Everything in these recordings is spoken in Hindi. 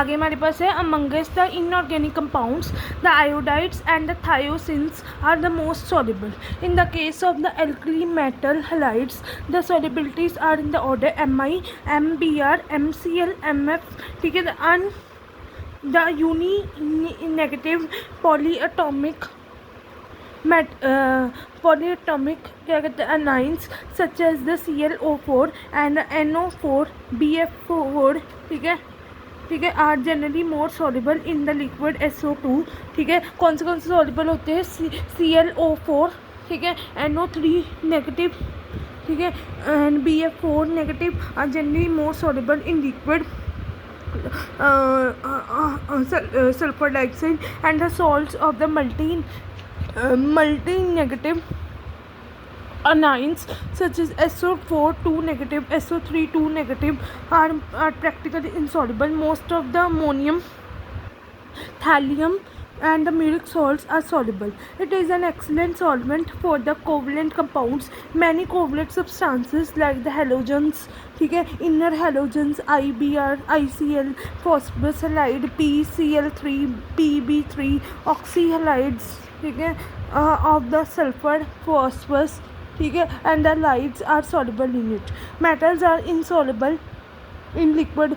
आगे हमारे पास है amongst the inorganic compounds the iodides and the thiocyanates are the most soluble. In the case of the alkali metal halides, the solubilities are in the order Mi, Mbr, Mcl, Mf. ठीक है, and the uni-negative polyatomic polyatomic क्या कहते हैं anions such as the ClO4 and NO4 BF4. ठीक है are generally more soluble in the liquid SO2. ठीक है, कौन से सॉल्युबल होते हैं? ClO4, ठीक है, NO3 नेगेटिव, ठीक है, and BF4 negative are generally more soluble in liquid sulfur dioxide and the salts of the multi negative anions such as SO4 2 negative, SO3 2 negative are practically insoluble. Most of the ammonium, thallium and the muric salts are soluble. It is an excellent solvent for the covalent compounds. Many covalent substances like the halogens, ठीक है, inner halogens IBr, ICl, phosphorus halide PCl3, PB3, oxyhalides, ठीक है, of the sulfur, phosphorus, ठीक है, and the halides are soluble in it. Metals are insoluble in liquid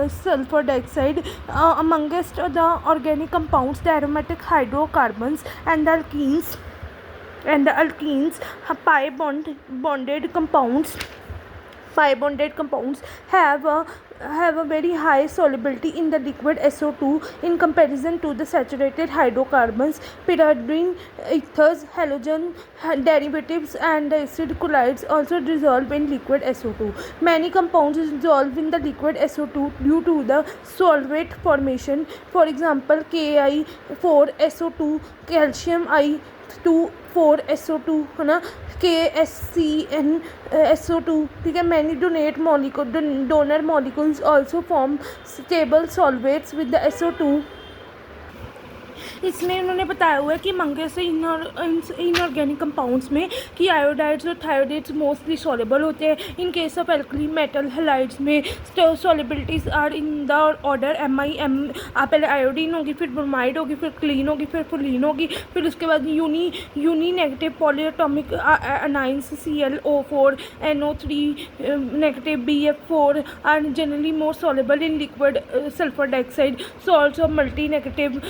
sulfur dioxide. Amongst the organic compounds, the aromatic hydrocarbons and the alkenes, pi bonded compounds have a very high solubility in the liquid SO2 in comparison to the saturated hydrocarbons. Pyridine ethers, halogen derivatives and acid colloids also dissolve in liquid SO2. Many compounds dissolve in the liquid SO2 due to the solvate formation. For example, Ki4SO2, calcium I2,4SO2 है ना, KSCnSO2. ठीक है, many donor molecules also form stable solvates with the SO2. इसमें उन्होंने बताया हुआ है कि मंगे से इनऑर्गेनिक कंपाउंड्स में कि आयोडाइड्स और थायोडाइड्स मोस्टली सॉल्युबल होते हैं. In case of alkali metal halides में solubilities are in the order Mi, पहले आयोडीन होगी, फिर ब्रोमाइड होगी, फिर क्लीन होगी, फिर फुलीन होगी, फिर उसके बाद uni negative polyatomic anions ClO4, NO3 negative BF4 are generally more soluble in liquid sulphur dioxide. Salts of multi negative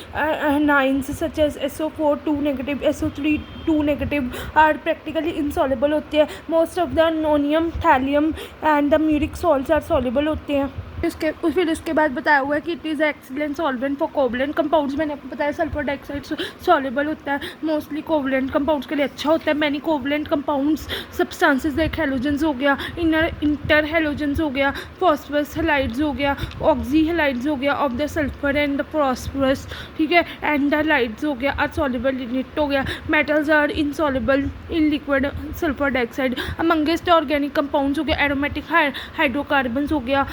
anions such as SO4 2 negative, SO3 2 negative are practically insoluble होते हैं. Most of the ammonium, thallium and the muric salts are soluble होते हैं. फिर उसके बाद बताया हुआ है कि it is excellent solvent for covalent compounds. मैंने आपको बताया सल्फर डाइऑक्साइड सॉल्युबल होता है, मोस्टली कोवलेंट कंपाउंड्स के लिए अच्छा होता है. Many covalent compounds substances like halogens हो गया, इंटर हेलोजेंस हो गया, फॉस्फरस हेलाइड्स हो गया, ऑक्सी हेलाइड्स हो गया of the sulphur and the phosphorus, ठीक है, एंड द लाइड्स हो गया आर सॉल्युबल इन इट हो गया. Metals are insoluble in liquid sulphur dioxide. Amongst organic compounds हो गया एरोमेटिक हाइड्रोकार्बन्स हो गया,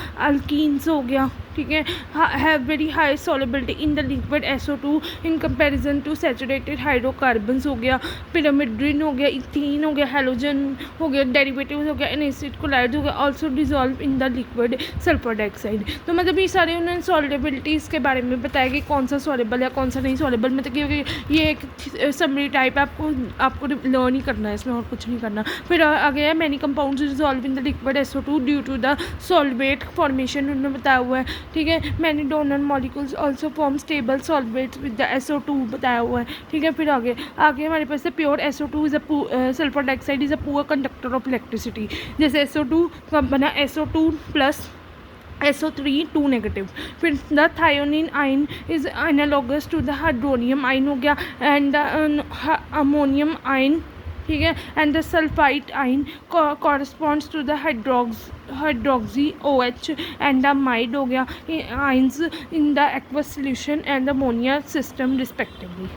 हो गया, ठीक है, have very high solubility in the liquid SO2 in comparison to saturated hydrocarbons हो गया, पिरामिडीन हो गया, इथीन हो गया, हेलोजन हो गया, डेरिवेटिव्स हो गया, एसिड कोलाइड्स हो गया, also dissolve in the liquid sulphur dioxide. तो मतलब ये सारे उन्होंने सॉल्युबिलिटीज़ के बारे में बताया कि कौन सा सॉल्युबल है कौन सा नहीं सॉल्युबल. मतलब कि ये एक समरी टाइप है, आपको लर्न ही करना है, इसमें और कुछ नहीं करना. फिर आगे है many compounds dissolve in the liquid SO2 due to the solvate formation. उन्होंने बताया हुआ है, ठीक है, many donor molecules also form stable solvates with the SO2 बताया हुआ है. ठीक है, फिर आगे हमारे पास है pure SO2 is sulphur dioxide is a poor conductor of electricity. जैसे SO2 का बना SO2 प्लस SO3 2 नेगेटिव. फिर the thionyl ion is analogous to the hydronium ion हो गया एंड द अमोनियम आइन, ठीक है, and the sulphide ion corresponds to the hydroxy OH and the amide हो गया ions in the aqueous solution and the ammonia system respectively.